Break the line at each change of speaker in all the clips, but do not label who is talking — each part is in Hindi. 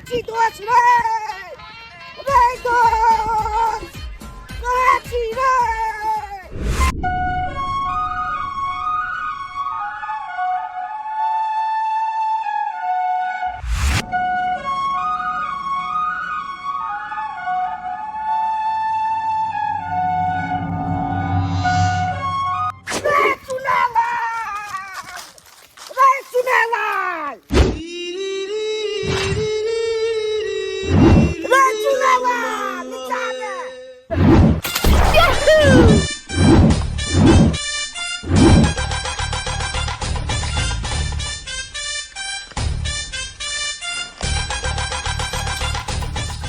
छी दोस्त रे दोस्त कहाँ छी रे।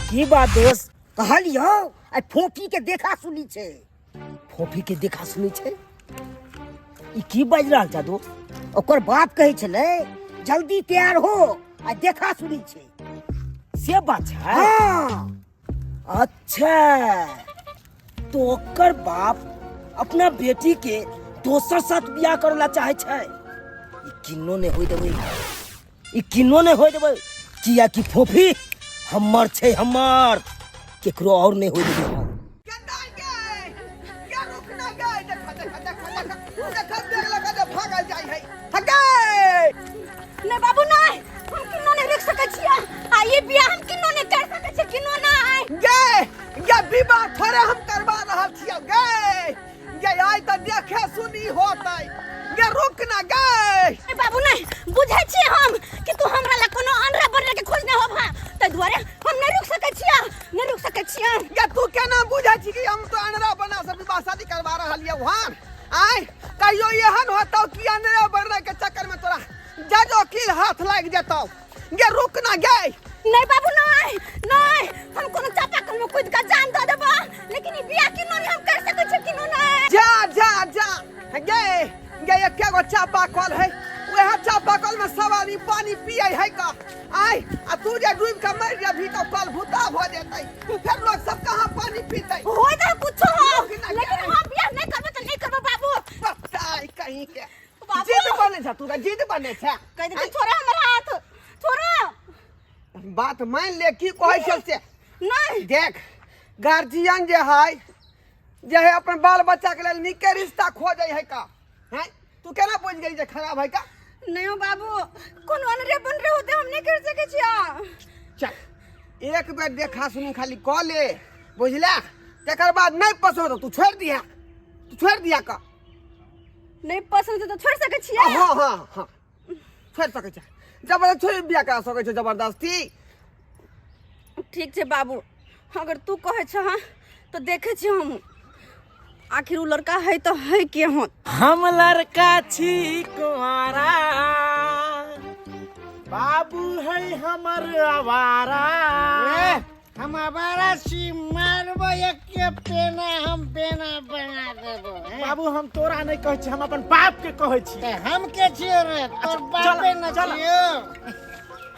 की बात दोस्त कहलियो आ फोफी के देखा सुनी छे। फोफी के देखा सुनी छे ई की बाज रहल छ दोस्त। ओकर बाप कहे छले जल्दी तैयार हो आ देखा सुनी छे से बात छै। हां अच्छा तो ओकर बाप अपना बेटी के दोसर साथ बियाह करला चाहे छै। ई किन्नो ने होय देबे, ई किन्नो ने होय देबे किया कि फोफी हमर छै, हमर केकरो और नहीं होय देबे।
नहीं बाबू नहीं, हम किन्नो नहीं रख सके छियै। आ ये बियाह हम किन्नो नहीं कर सके छियै, किन्नो नहीं
गे ये विवाह थोड़े हम करवा रहल छियै गे। ये आइ त देखे सुनी होतै गे, रुक ना गे।
बाबू नहीं बुझै छी हम कि तू हमरा ला कोनो अनरा बनरे के खोजने होबा, तै दुआरे हम नहीं रुक सके छियै, नहीं रुक सके छियै।
गे तू केना बुझै छी कि हम तो अनरा बना से विवाह शादी करवा रहलियै हन। आइ कहियो एहन होतौ कि अनरा बनरे के चक्कर में तोरा जजो की हाथ लाग जेतौ। गे रुक ना गे।
नहीं बाबू नहीं नहीं, हम कोनो चापाकल में कूद के जान दे देबो, लेकिन ई बियाह किन्नो नहीं हम कर सके छियै, किन्नो नहीं।
जा जा जा गे गे एके गो चापाकल है, वह चापाकल में सब आदमी पानी पिए है का। आई आ तू जे डूब के मर जेबही तो कल भूता हो जेतै, फिर लोग सब कहां पानी पीतै।
होय दे कुछ हो, लेकिन हम बियाह नहीं करबो त नहीं करबो बाबू।
बताई कहीं के जिद बने छ, तू का जिद बने छ।
कह दे छोड़ा हमर हाथ छोड़ा।
बात मान ले की कहै छ से।
नहीं
देख गार्जियन जे है अपन बाल बच्चा के लेल निके रिश्ता खोजै है का। हैं तू केना बुझ गेली जे खराब है का।
नहीं हो बाबू, कोनो अनरे बनरे होते हम नहीं कर सके छियै।
चल एक बेर देखा सुनी खाली क ले बुझला, तकर बाद नहीं पसंद हो तू छोड़ दिया, तू छोड़ दिया का।
नहीं पसंद तो छोड़ सके छियै।
हां हां हां छोड़ सके छ, जबरदस्ती छोड़ बियाह करा सके छ जबरदस्ती।
ठीक छै बाबू, अगर तू कहे छ तो देखे छी हम, आखिर उ लड़का है तो है के हो।
हम लड़का छी कुंवारा, बाबू है हमर आवारा।
हम आवारा छी, मारबो एक के पेना हम पेना बना देबो।
बाबू हम तोरा नहीं कहै छी, हम अपन बाप के कहै छी।
हम के छियो रे, तोर बापे न छियो।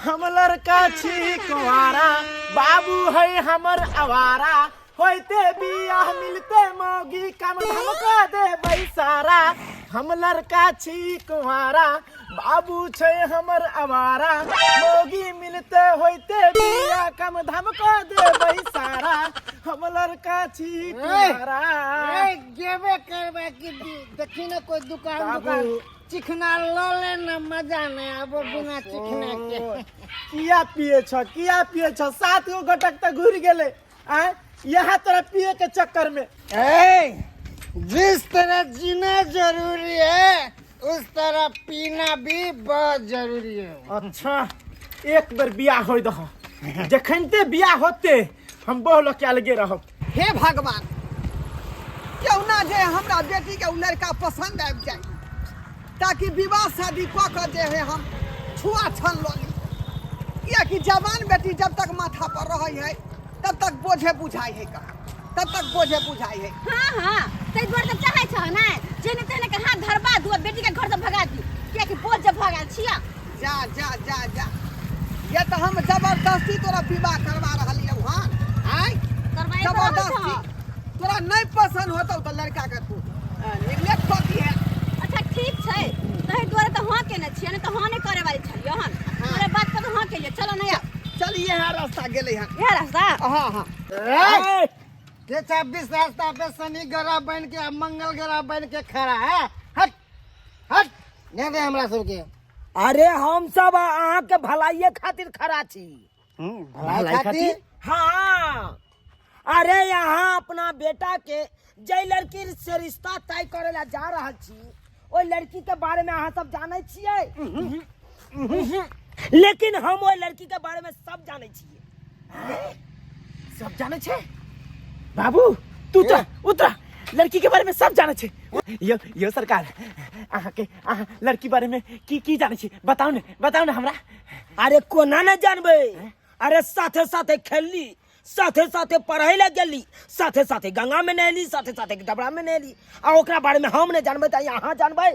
हम लड़का छी कुंवारा, बाबू है हमर आवारा। होते बियाह मिलते मौगी कम धमका दे बैसारा। हम लड़का छी कुंवारा, बाबू छै हमर आवारा। मौगी मिलते होते बियाह कम धमका दे बैसारा। हम लड़का छी कुंवारा।
ए गेबे करबे कि देखी न कोई दुकान चिकना लो ले न, मजा नहीं अब बिना चिकना के।
किया पिए छ, किया पिए छ, 7 गो घटक तक घुर गेले आ यहाँ तरह पिए के चक्कर में।
जिस तरह जीना जरूरी है उस तरह पीना भी बहुत जरूरी है।
अच्छा एक बार बियाह हो दह, जखनते बियाह होते हम बहु के अलगे रहब।
हे भगवान क्यों ना जे हमरा बेटी के उ लड़का पसंद आबि जाए, ताकि विवाह शादी कऽ के जे है हम छुआ छन लो ली। किया कि जवान बेटी जब तक माथा पर रहे है तब तक बोझे बुझाई है का, तब तक बोझे बुझाई है।
हां हां तै दुआरे त चाहै छ ना जेने तेने के हाथ धरबा दू, बेटी के घर से भगा दी, किया कि बोझ जब भगा छिया।
जा जा जा जा ये तो हम जबरदस्ती तोरा विवाह करवा रहलियौ हन। आइ
करवाए
जबरदस्ती तोरा नहीं पसंद होतौ तो लड़का के तू निगलेक्ट कर दी है।
अच्छा ठीक छै, तै दुआरे त हां केने छियै, ने त हां नहीं करे वाली छलियो हन। अरे बात पर हां के लिए चलो नहीं।
चलिए
यहाँ रास्ता गेले यहाँ
ये रास्ता
हाँ हाँ
ए,
के 26 रास्ता पे शनि ग्रह बन के मंगल ग्रह बन के खड़ा है हट हट दे दे हमरा सबके
अरे हम सब अहाँ के भलाइये खातिर खड़ा छी।
भलाई खातिर
हाँ, अरे यहाँ अपना बेटा के जे लड़की से रिश्ता तय करे ला जा रहा छी, ओई लड़की के बारे में अहाँ सब जाने छियै? लेकिन हम ओई लड़की के बारे में सब जाने छियै।
सब जाने छे बाबू तू तो उतरा लड़की के बारे में सब जाने छे। यो सरकार अहाँ लड़की बारे में की जाने छे बताओ ना हमरा।
अरे कोना न जानबे, अरे साथे साथे खेलली, साथे साथे पढ़े ला गेली, साथे साथे गंगा में नहली, साथे साथे डबरा में नहली, आ ओकरा बारे में हम नहीं जानबे त यहाँ जानबे।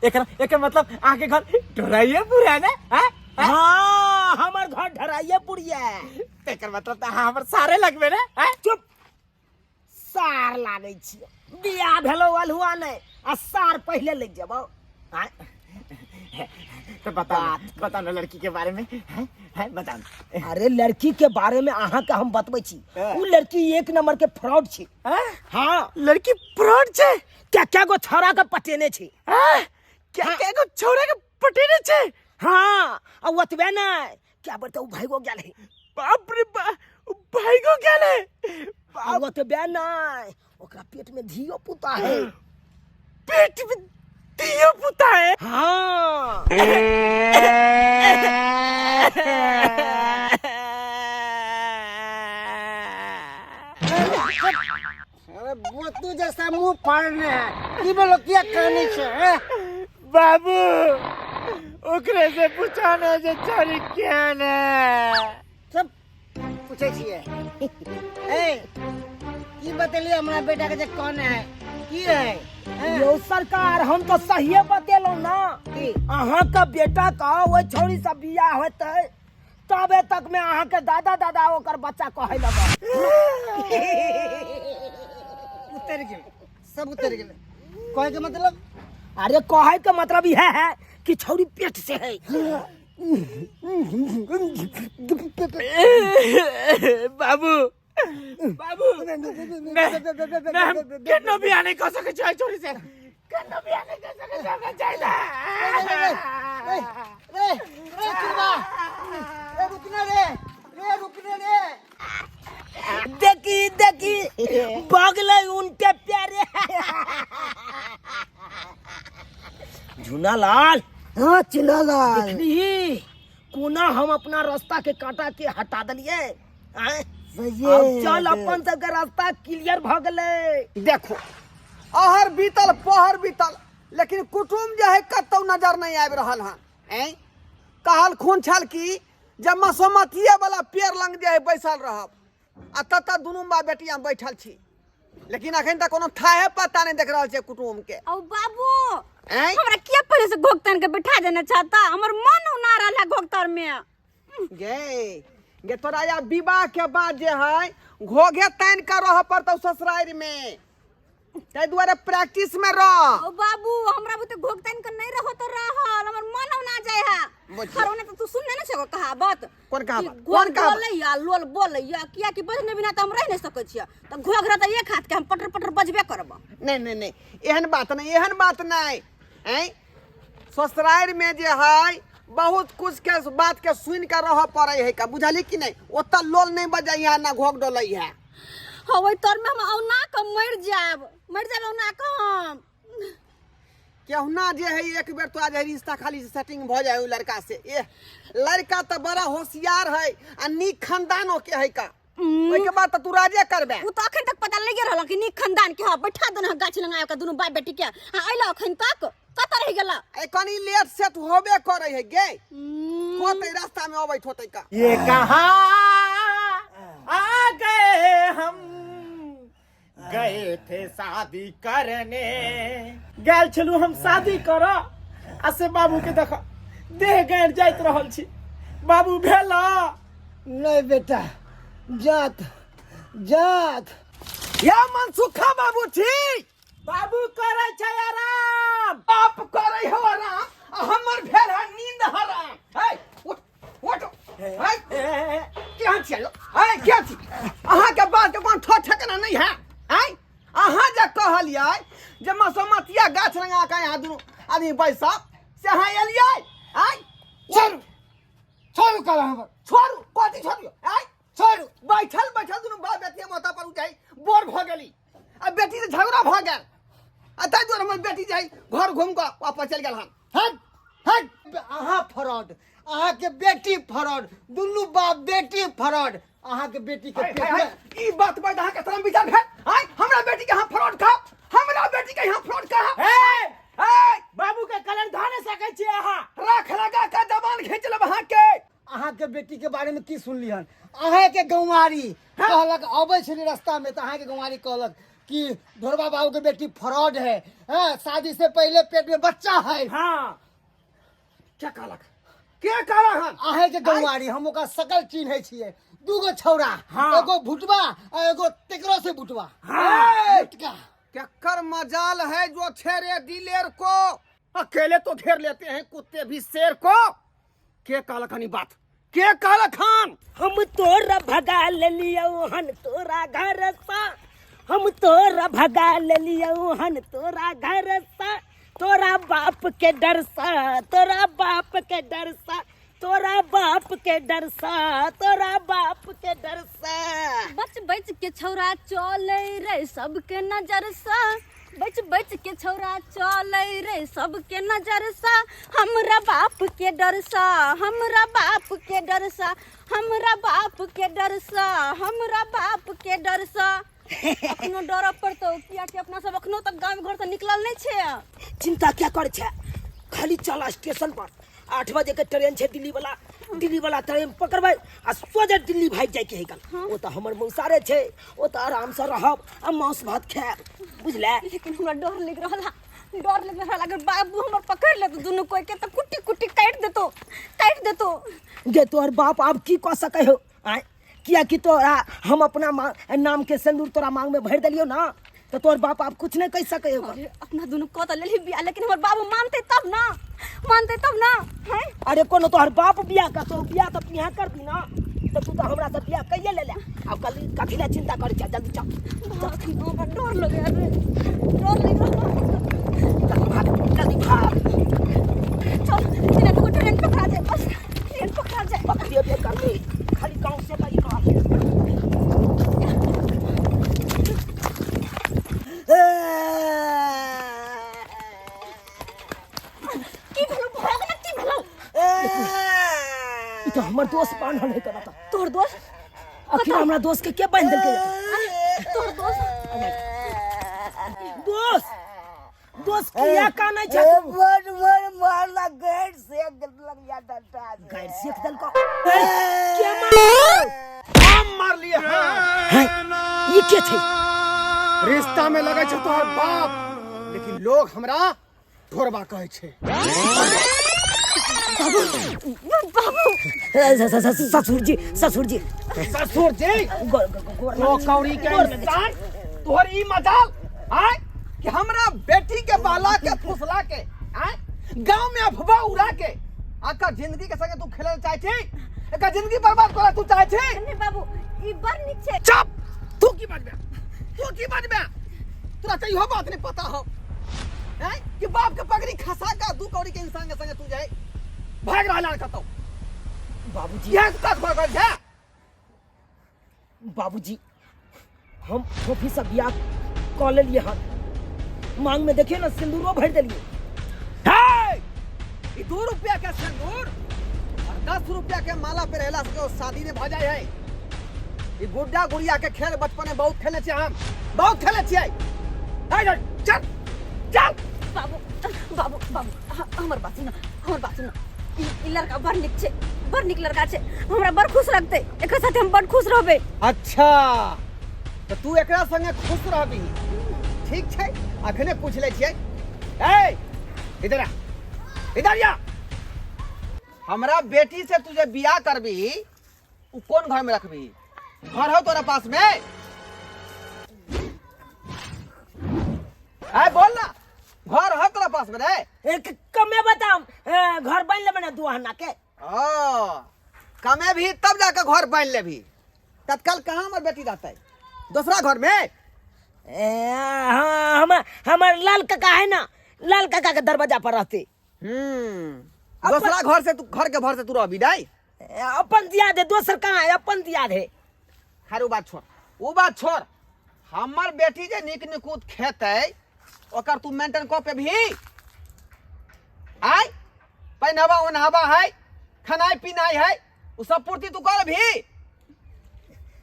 एक मतलब अहाँ के घर ढोराइए पूरा है ना?
हाँ, हमार घर ढराइए पुड़िया।
एकर मतलब अहाँ हमर सारे लगबे ना?
चुप, सार लागे छियै, बियाह भेलो अलहुआ नहीं आ सार पहले लग जेबो।
तो बताओ ना लड़की के बारे में बताओ।
अरे लड़की के बारे में अहाँ के हम बतबै छी, उ लड़की एक नंबर के फ्रॉड छी। हाँ,
लड़की फ्रॉड छे?
क्या गो छोरा के पटेने छी।
क्या गो छोरा के पटेने छे?
हाँ, आ ओतबे नहीं, क्या बताऊ भाई गो गेल है।
बाप रे भाई गो गेल है।
आ ओतबे नहीं, ओकरा पेट में धियो पुता है।
पेट में धियो पुता है?
हाँ।
अरे बोतू जैसा मुंह फाड़ने है की बोलो क्या कहनी छे
बाबू ओकरे से पूछा ना जे चोरी क्या ने
सब पूछे छिए ए की बतेली हमरा बेटा के जे कौन है की है
यो सरकार, हम तो सही बतेलो ना कि अहाँ का बेटा का वो छोरी से बियाह होते तबे तक में अहाँ के दादा ओकर बच्चा कहे लगा।
उतर गेल सब उतर गेल कहे के मतलब?
अरे कहे के मतलब यह है कि छोरी पेट से है।
बाबू केनो भी आने को सके चाहिए चोरी से केनो भी आने को सके चाहिए।
देखी बगले उनके प्यारे झूनालाल। हाँ चुनालाल, देखली कोना हम अपना रास्ता के काटा के हटा दिलिए। अब चल अपन सबके रास्ता क्लियर भ गेले।
देखो अहर बीतल पहर बीतल लेकिन कुटुम जो है कतौ नजर नहीं आबि रहल हन। कहल खून छल की जब मसोमतिये वाला पेड़ लंग जे है बैसल रहब आ तत दुनू माँ बेटिया बैठल छी, लेकिन अखन तक कोनो थाहे पता नहीं देख रहल छै कुटुम के।
ओ बाबू हमरा किया पहले से घोगतन के बिठा देना चाहता? हमर मन ना रहला घोगतर में।
गे तोरा या विवाह के बाद जे है घोघे तान कर रह पड़तौ ससुरारि में, तै दुआरे प्रैक्टिस में रह।
ओ बाबू हमरा बुते घोगतन के नहीं रहो तो रहल हमर मन ना जाय है। खरोने तो तू सुनने न छको कहावत?
कौन कहावत?
कौन कहावत? बोलैया लोल बोलैया किया कि बजने बिना त हम रह नहीं सकै छियै। त घोघरा त एक हाथ के हम पटर पटर बजबे करब।
नहीं एहन बात नहीं ससुरारि में जे है बहुत कुछ के बात के सुन के रह पड़े है का, बुझली कि नहीं? ओत लोल नहीं बजाई है ना घोग डोलै है।
हवै तोर में हम औना के मर जाब औना के हम।
केहुना जे है एक बेर तो आज रिश्ता खाली सेटिंग भ जाए लड़का से। ए लड़का तो बड़ा होशियार है आ नीक खानदानों के है का, ओइ के बाद तू राजे करबे।
उ त अखन तक पता लगे रहल कि नीक खानदान के ह। बैठा देना गाछ लगा के दुनु बाप बेटी के आइला अखन तक कत रह गेला?
ए कनी लेट सेट होबे करे है गे, होते रास्ता में अबैत होते का।
ये कहाँ आ गए हम गए थे शादी करने, गैल छलू हम शादी करा असे बाबू के देख देह गैर जाइत रहल छी। बाबू भेला
नहीं बेटा जात जात
या मनसुखा बाबू छी।
बाबू करे छै आराम।
आप करे हो आराम, हमर भेल है नींद हराम। हे उठ उठ हे के कहाँ छियै है क्या छी अहाँ के बात के कोन ठो ठिकाना नहीं है हैं अहाँ जे कहलियै जे मसोमतिया गाछ लगा के यहाँ दुनू आदमी बैसा से अहाँ एलियै हैं
छोड़ू कल हम
छोड़ू कथी छोड़ियो हैं
छोड़ू
बैठल बैठल दुनू बाप बेटिया माथा पर उठाई बोर भ गेली आ बेटी से झगड़ा भ गेल आ ताहि दुआरे हमर बेटी जाई घर घूम के वापस चल गेल हन
हट हट अहाँ फ्रॉड अहाँ के बेटी फ्रॉड दुनू बाप बेटी फ्रॉड अहाँ के बेटी के पेट में
ई बात पर अहाँ के शर्म विचार है हैं हमरा बेटी के यहाँ फ्रॉड का हमरा बेटी के यहाँ फ्रॉड का है
बाबू के कलर धाने सकै छी अहाँ
राख लगा के जबान खींच लब अहाँ के
अहाँ के बेटी के बारे में की सुनली हन अहाँ के गंवारी कहलक अबै छली रास्ता में तो अहाँ के गंवारी कहलक कि ढोरबा बाबू के बेटी फ्रॉड है हाँ, शादी से पहले पेट में बच्चा है
हाँ
क्या कहलक के कहलक हन
अहाँ के गंवारी हम ओका सकल चिन्है छियै दूगो छौरा
हाँ।
एगो भुटवा और एगो तेकरो से भुटवा
हाँ।
भुटका।
क्या मजाल है जो छेरे दिलेर को अकेले तो घेर लेते हैं कुत्ते भी शेर को के कहलक हन ई बात के कहलक हन
हम तोरा भगा लियो हन तोरा घर सा हम तोरा भगा लियो हन तोरा घर सा तोरा बाप के डर सा तोरा बाप के डर सा तोरा बाप के डर सा तोरा बाप के डर सा
बच बच के छौरा चले रे सबके नजर सा बच बच के छौरा चले रे सबके नजर सा हमरा बाप के डर सा हमरा बाप के डर सा हमरा बाप के डर सा हमरा बाप के डर सा अखनो डर पड़तो किया कि अपना सब अखनो तक गांव घर से निकलल नहीं छे
चिंता क्या कर छे खाली चला स्टेशन पर 8 बजे के ट्रेन छे दिल्ली वाला ट्रेन पकड़बै आ सोजे दिल्ली भाग जाय के है कल ओ त हमर मौसारे छे ओ त आराम से रहब आ मांस भात खाएब बुझले
लेकिन हमरा डर लग रहा अगर बाबू हमर पकड़ ले तो दोनों कोई के तो कुटी कुटी काट देतो
गे तोहर बाप अब की कह सकै हो आय किया कि तोरा हम अपना नाम के सिंदूर तोरा मांग में भर देलियो ना तो तोहर बाप आप कुछ नहीं कह सकै हो
अरे अपना दोनों को तो ले ली बिया लेकिन हमर बाबू मानते तब ना हैं
अरे कोनो तोहर बाप बियाह का तो बियाह तो यहाँ कर दी ना तो तू तो हमरा से बियाह कइये ले अब कल कथी ले चिंता करे छ जल्दी चल
डर लगे
जल्दी भाग
चल इन्हें तो ट्रेन पकड़ा जाए बस ट्रेन पकड़ा जाए
पकड़िए बे कर ले खाली गांव से कहीं का तो हमर दोस्त बांधल है करा
तोर दोस्त
आखिर हमरा दोस्त के बांध देलकै
तोर
दोस्त किया का नहीं छै
बड़ मारला गैर से लग जाता था
गैर सेक देलको
के मार लिए
है ये के छै
रिश्ता में लगे छ तोहर बाप लेकिन लोग हमरा ढोरबा कहे छे
ससुर जी
ससुर जी तो कौड़ी के इंसान तोहर ई मजाल आय कि हमरा बेटी के बाला के फुसला के आय गांव में अफवाह उड़ा के आका जिंदगी के संगे तू खेले चाहे छी एका जिंदगी बर्बाद करे तू चाहे छी
नहीं बाबू ई बड़ निक छे
चुप तू की बजबे तोरा तो इहो बात नहीं पता हो हैं कि बाप के पगड़ी खसा का दू कौड़ी के इंसान के संगे तू जाए भाग रहला कतो
बाबूजी
यह तक भाग जा
बाबूजी हम फोफी से बियाह कऽ लेलिए हन मांग में देखिए ना सिंदूरो भर देलिए
हे ई 2 रुपया के सिंदूर और 10 रुपया के माला पे रहला से शादी में भ जाय है ई गुड्डा गुड़िया के खेल बचपन में बहुत खेले छी हम बहुत खेले छी हे चल चल
बाबू हमर बात सुन ई लड़का बड़ निक लड़का छे हमरा बड़ खुश रखते एकर साथे हम बड़ खुश रहबे
अच्छा तो तू एकरा संगे खुश रहबी ठीक छै अखने पूछ ले छियै ए इधर आ हमरा बेटी से तुझे बियाह करबी उ कौन घर में रखबी घर हो तोरा पास में ए बोल ना घर है तोरा पास में रे
एक कमे बताम घर बन ले बने दुहाना के
कमे भी तब जाकर घर बन ले भी। तत्काल कहाँ हमार बेटी रहता है? दूसरा घर में?
हाँ हमार लाल काका है ना, लाल काका के दरवाजा पर रहते।
दूसरा घर से तू, घर के भर से तू रह बिदाई?
अपन दिया दे, दोसर कहाँ है, अपन दिया दे।
खैर वो बात छोड़। हमार बेटी जे निक निकूत खेते ओकर तू मेंटेन को पे भी आय पहनावा ओनहावा है, खानाई पीनाई है, वो सब पूर्ति तू कर भी।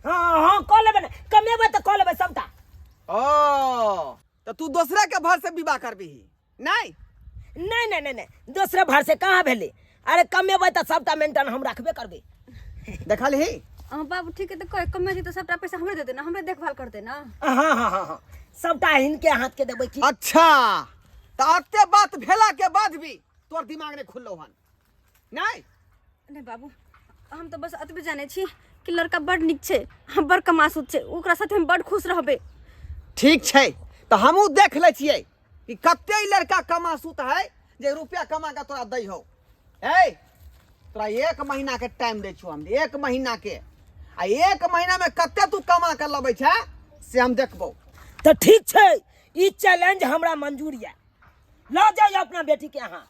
हाँ कह लेबे ना, कमेबे तो कह लेबे सबटा।
ओ तो तू दूसरे के भर से विवाह कर भी? नहीं
नहीं दूसरे भर से कहाँ भेले। अरे कमेबे तो सबटा मेंटेन हम रखबे करबे।
देखल ही
बाबू ठीक है, तो कोई कमे थी तो सबटा पैसा हमरे दे देना, हमरे देखभाल कर देना।
हाँ सबटा हिनके हाथ के देबे की।
अच्छा तो अत्ते बात भेला के बाद भी तोर दिमाग ने खुललो हन? नहीं
बाबू, हम तो बस अतबे जाने छी कि लड़का बड़ निक छे, हम बड़ कमासुत छे, ओकरा साथे हम बड़ खुश रहबे।
ठीक छे, तो हमू देख ले छिए कि कत्ते लड़का कमासुत है जे रुपया कमा के तोरा दै हो। ए तोरा 1 महीना के टाइम दे छु हम, 1 महीना के। आ 1 महीना में कत्ते तू कमा के लबै छे से हम देखबो।
तो ठीक छे, ई चैलेंज हमरा मंजूर है। ला जाइए अपना बेटी के यहाँ।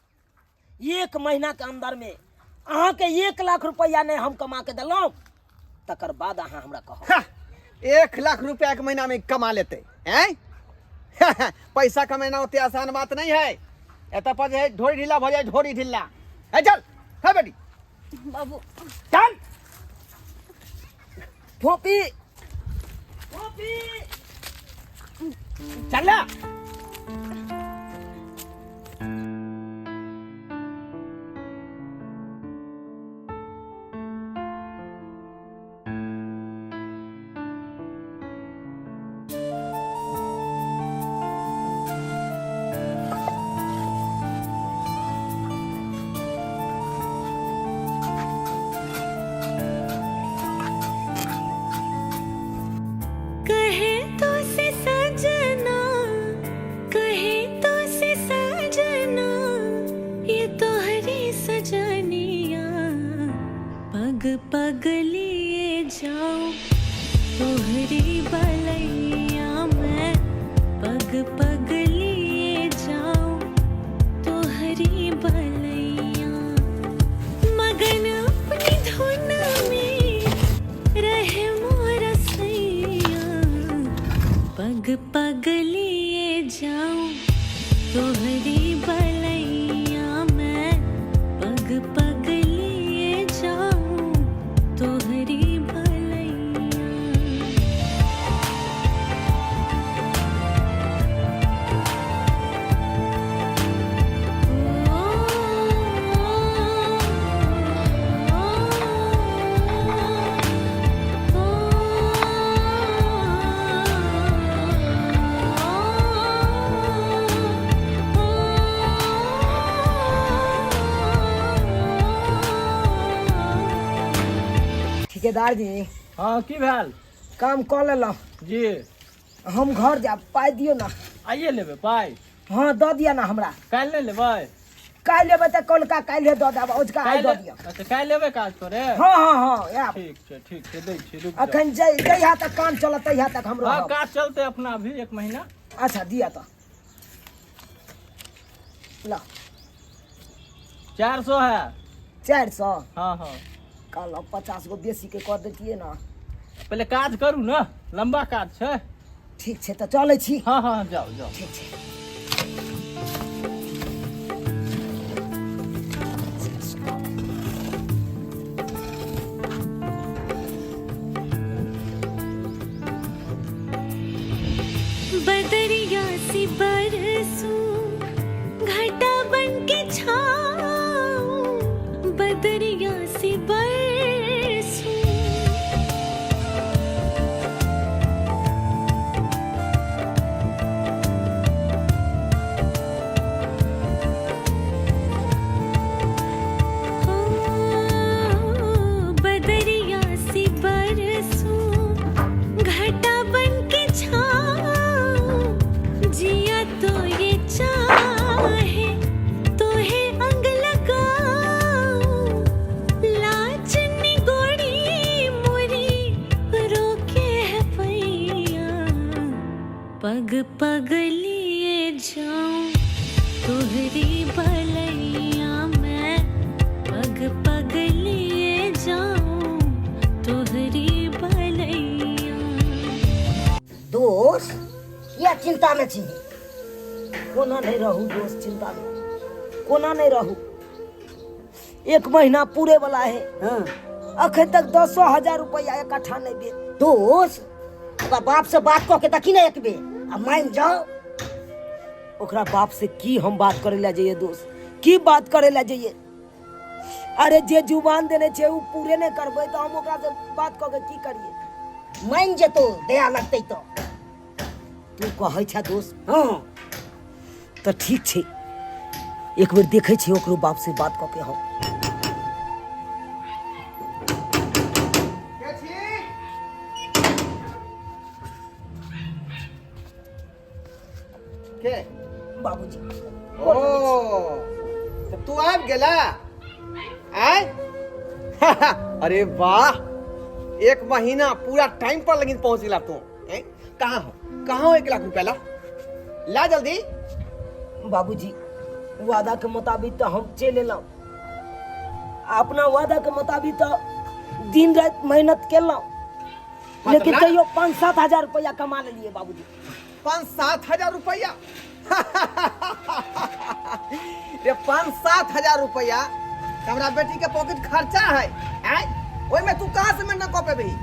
1 महीना के अंदर में अहाँ के 1 लाख रुपया ने हम कमा के दिलौं, तकर बाद अहाँ हमरा कहो।
1 लाख रुपया 1 महीना में कमा लेते हैं? पैसा कमाना उतनी आसान बात नहीं है। एत पर है ढोरी ढीला भ जाए, ढोरी ढीला है। चल है बेटी
बाबू
चल। फोपी चल।
पगलिए जाऊं तोहरी बलैया मैं, पग पगलिए जाऊं तोहरी बलैया। मगन अपनी धुन में रहे मोर सैया, पग पगलिए जाऊं तोहरी बलैया मैं, पग पगलिए जाऊं तोहरी भलैया।
ठेकेदार जी,
हाँ की भेल?
काम कऽ लेलहुँ
जी
हम घर जाब, पाइ दियौ ना।
आइए लेबै पाइ?
हाँ दऽ दिअ ना हमरा।
काल्हि नहि लेबै?
काल्हि लेबै तऽ कौलका काल्हि दऽ देब, ओजका आइ दऽ दिअ।
अच्छा काल्हि लेबै काज करे?
हाँ आयब।
ठीक छै दै छी, रुक जाउ।
अखन जहिया तक काम चलत तहिया तक हम
हाँ
रहब।
काज चलते अपना भी 1 महीना।
अच्छा दिया तो ला
400 है।
400?
हाँ
कल 50 गो बेसी के कर देतिए ना।
पहले काज करू ना, लंबा काज छै।
ठीक छै तऽ चलै छी।
हाँ जाओ।
ठीक छै।
बदरिया सी बरसूं घटा बन के छाऊं, बदरिया सी बरसूं। ओ, बदरिया पग लिए जाऊं तोहरी भलैया मैं, पग लिए जाऊं तोहरी भलैया।
दोस्त या चिंता में छी, कोना नहीं रहू दोस्त, चिंता में कोना नहीं रहू। 1 महीना पूरे वाला है, अखन तक 10,000 रुपया इकट्ठा नहीं दे। दोस्त ओकरा बाप से बात कऽ के देखी ना एक बेर, आ मान जाओ। ओकरा बाप से की हम बात करे ला जाइए दोस्त, की बात करे ला जाइए? अरे जे जुबान देने छे उ पूरे नहीं करबै तो हम ओकरा से बात कऽ के की करिए? मान जेतो, दया लगतै तो। तू कहै छा दोस्त? हाँ तो ठीक छे, एक बेर देखे छे ओकरो बाप से बात कऽ के हम।
के
बाबूजी
ओ तो तू आब गेला आय अरे वाह, 1 महीना पूरा टाइम पर लेकिन पहुंच गेला तू। कहाँ हो 1 लाख रुपया ला जल्दी।
बाबूजी वादा के मुताबिक तो हम चल एलौं, अपना वादा के मुताबिक तो दिन रात मेहनत केलौं, लेकिन तैयो 5-7 हजार रुपया कमा लेलिए बाबूजी।
5-7 हजार रुपया रे 5-7 हजार रुपया हमरा बेटी के पॉकेट खर्चा है, ओई में तू कहाँ से मेहनत कऽ पेबही?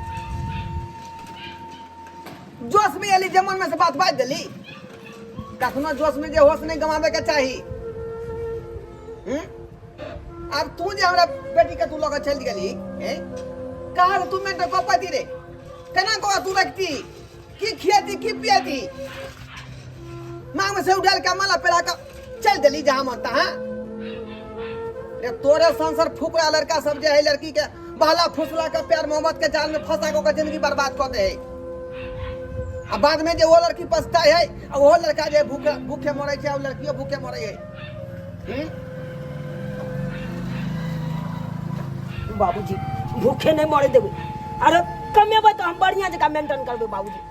जोश में एली जमन में से बात बाज देली। कखनो जोश में जे होश नहीं गवावे के चाही। अब तू जे हमरा बेटी के तू लग चल गेली, कहाँ तू मेहनत कऽ पाती रे? केना कऽ तू रखती? की खियाती की पियाती? मांग में से उठाल के माला पेरा का चल देली जहां मन तहां। रे तोरे संसार फुकरा लड़का सब जे है लड़की के बहला फुसला के प्यार मोहब्बत के जाल में फंसा के जिंदगी बर्बाद कर दे है। अब बाद में जे वो लड़की पछताए है, और वो लड़का जे भूखे मरे छे, और लड़कियों भूखे मरे है।
बाबूजी भूखे नहीं मरे देबे, अरे कमेबै तो हम बढ़िया जगह मेंटेन करबे बाबूजी।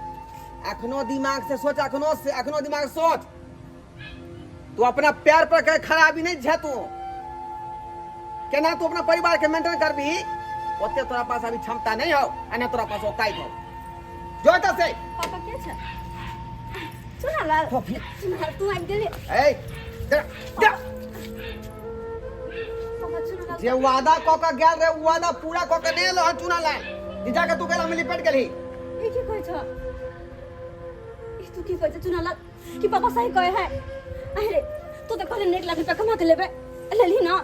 अखनो दिमाग से सोच, अखनो दिमाग से सोच। तू अपना प्यार पर कहीं खराबी नहीं झे तू। केना तू अपना परिवार के मेंटेन करबी, ओते तोरा पास अभी क्षमता नहीं हो, अने तोरा पास औकात हो। जो एता से
पापा के छ? सुना लाल, सुना तू आ गेली।
ए दे
पापा सुना लाल,
जे वादा क के गेल रे, वादा पूरा क के नहीं लो चुना लाल। जीजा के तू गेला में लिपट गेली।
ई की कहै छ? ई तू की कहै छ सुना लाल? कि पापा सही कहै है? अरे तू तो कहले 1 लाख रुपया कमा के लेबे, ले ली ना,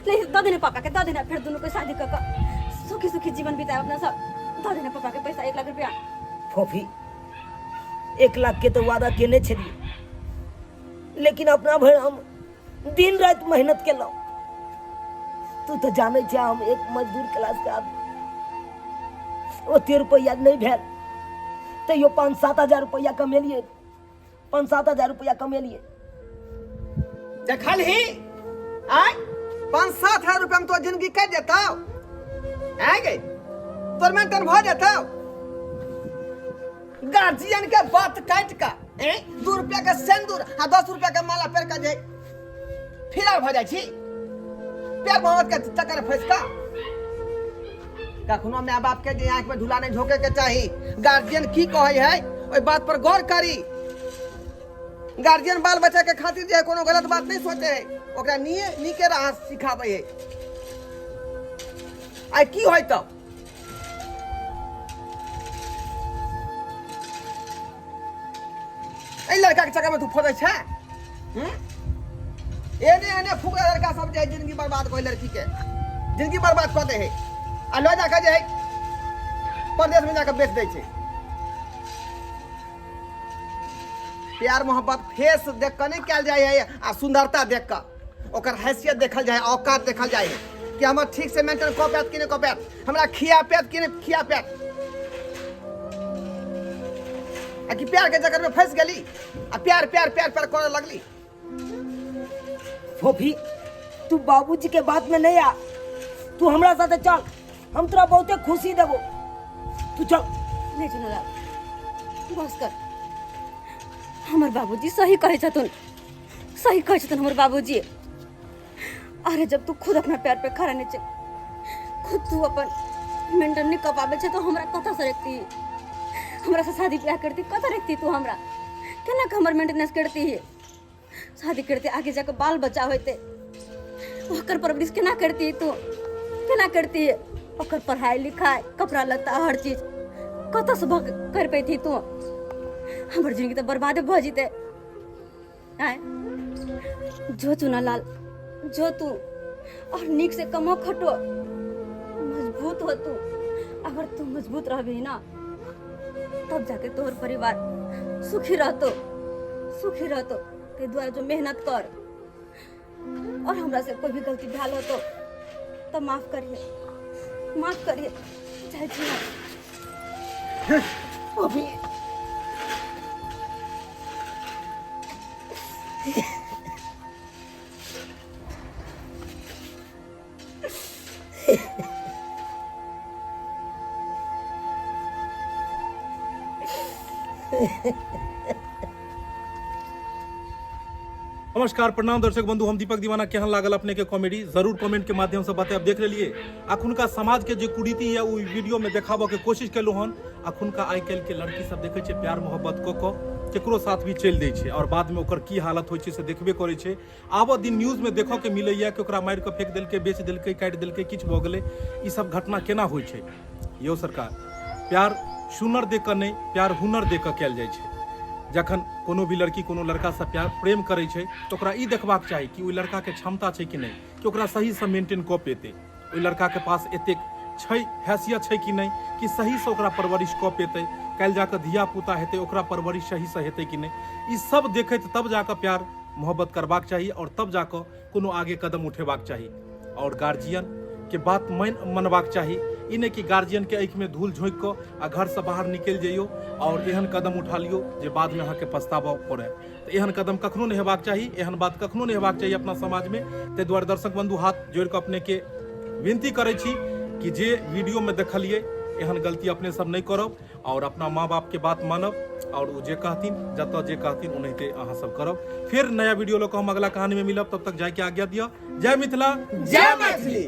ले दे देना पापा के, दे देना, फिर दोनों को शादी कर सुखी सुखी जीवन बिताए अपना सब। दे देना पापा के पैसा 1 लाख रुपया।
फोफी 1 लाख के तो वादा केने छलिए, लेकिन अपना भर हम दिन रात मेहनत केलौं। तू तो जाने छे हम एक मजदूर क्लास के आदमी, ओते रुपया नहीं भेल, तैयो 5-7 हजार रुपया कमेलिए, 5-7 हजार रुपया कमेलिए।
देखल ही आय 5-7 हजार रुपया में तो जिंदगी कट जाता है गई, तोर मेंटेन भ जाता। गार्जियन के बात काट का 2 रुपया के सिंदूर आ 10 रुपया के माला पेर के जे फिरार भ जाय छी, प्यार मोहब्बत के चक्कर में फंस का। कखनो माय बाप के जे आंख में धुला नहीं झोंके के चाही। गार्जियन की कहे है ओई बात पर गौर करी। गार्जियन बाल बच्चा के खातिर जे कोनो गलत बात नहीं सोचे है, ओकरा नीके राह सिखावे है। आई की होय तब ए लड़का के चक्कर में तू फंसे छे? एने फुकरा लड़का सब जे जिंदगी बर्बाद कोई लड़की के जिंदगी बर्बाद कर दे है, आ लो जाके जे परदेश में जाके बेच दे छे। प्यार मोहब्बत फेस देख कर नहीं कल जाए है, आ सुंदरता देख कर ओकर हैसियत देखल जाए, औकात देखल जाए कि हम ठीक से मेंटेन कऽ पात कि नहीं कऽ पात, हमरा खिया पात कि नहीं खिया पात। आ कि प्यार के चक्कर में फंस गली, आ प्यार प्यार प्यार प्यार करे लगली।
फोफी तू बाबूजी के बात में नहीं आ, तू हमरा साथे चल, हम तोरा बहुते खुशी देबो, तू चल।
नहीं सुना लाल, बस कर। हमर बाबूजी सही कहे छथुन, सही कहे छथुन हमर बाबूजी। अरे जब तू खुद अपना पैर पे खड़ा नहीं छे, खुद तू अपन मेंटेन नहीं कर पाबे छे तो हमरा कथा से रखती, हमरा से शादी ब्याह करती, कथा रखती तू हमरा केना के हमर मेंटेनेंस करती है? शादी करते आगे जाकर बाल बच्चा होते, ओकर परवरिश केना करती तू, केना करती है? ओकर पढ़ाई लिखाई कपड़ा लत्ता हर चीज कत से कर पैती तू? हमर जिंदगी तो बर्बादे भ जेते। आय जो चुना लाल, जो तू और नीक से कमो खटो, मजबूत हो तू। अगर तू मजबूत रहबी ना तब जाके तोहर परिवार सुखी रहतो, सुखी रहतो। ते द्वारा जो मेहनत कर और हमरा से कोई भी गलती भेल हो तो माफ करिए, माफ करिए। चाहे जी अभी
नमस्कार, प्रणाम दर्शक बंधु। हम दीपक दीवाना केहन लागल अपने के कॉमेडी जरूर कमेंट के माध्यम से बताएब। देख लेलिए अखुनका समाज के जे कुरीति या वीडियो में देखाबो के कोशिश केलु हन। अखुनका आइ काल्हि के लड़की सब देखे छे प्यार मोहब्बत क केकरो साथ भी चल दै छे और बाद में ओकर की हालत होय छे से देखबे करे छे। आबो दिन न्यूज में देखो के मिलैया कि ओकरा मार के फेंक देलकै, बेच देलकै, काट देलकै, किछ भ गेलै। ई सब घटना केना होय छे यौ सरकार? प्यार सुनर दे के नहीं, प्यार हुनर दे के कैल जाय छे। जखन कोनो भी लड़की कोनो लड़का से प्यार प्रेम करे छे तो ओकरा ई देखबाक चाही कि ओइ लड़का के क्षमता छे कि नहीं, कि ओकरा सही से मेंटेन क पेते, ओइ लड़का के पास एतेक छै हैसियत छे कि नहीं, कि सही से ओकरा परवरिश क पेते, काल्हि जाके धिया पुता हेते ओकरा परवरिश सही से हेते कि नहीं। ई सब देखैत तब जाके प्यार मोहब्बत करबाक चाही और तब जाके कोनो आगे कदम उठेबाक चाही। और गार्जियन के बात मनबाक चाही। ई नहीं कि गार्जियन के आँखि में धूल झोंक के आ घर से बाहर निकल जाइयो और एहन कदम उठा लियो जे बाद में अहाँके पछतावा पड़े। तो एहन कदम कखनो नहीं हेबाक चाही, एहन बात कखनो नहीं हेबाक चाही अपना समाज में। ताहि दुआरे दर्शक बंधु हाथ जोड़ के अपने के विनती करे छी कि जे वीडियो में देखलिए एहन गलती अपने सब नहीं करब और अपना माँ बाप के बात मानब और वो जे कहथिन जतऽ जे कहथिन ओनाहिते अहाँ सब करब। फिर नया वीडियो लोग हम अगला कहानी में मिलब, तब तक जाके आज्ञा दिया। जय मिथिला,
जय मैथिली।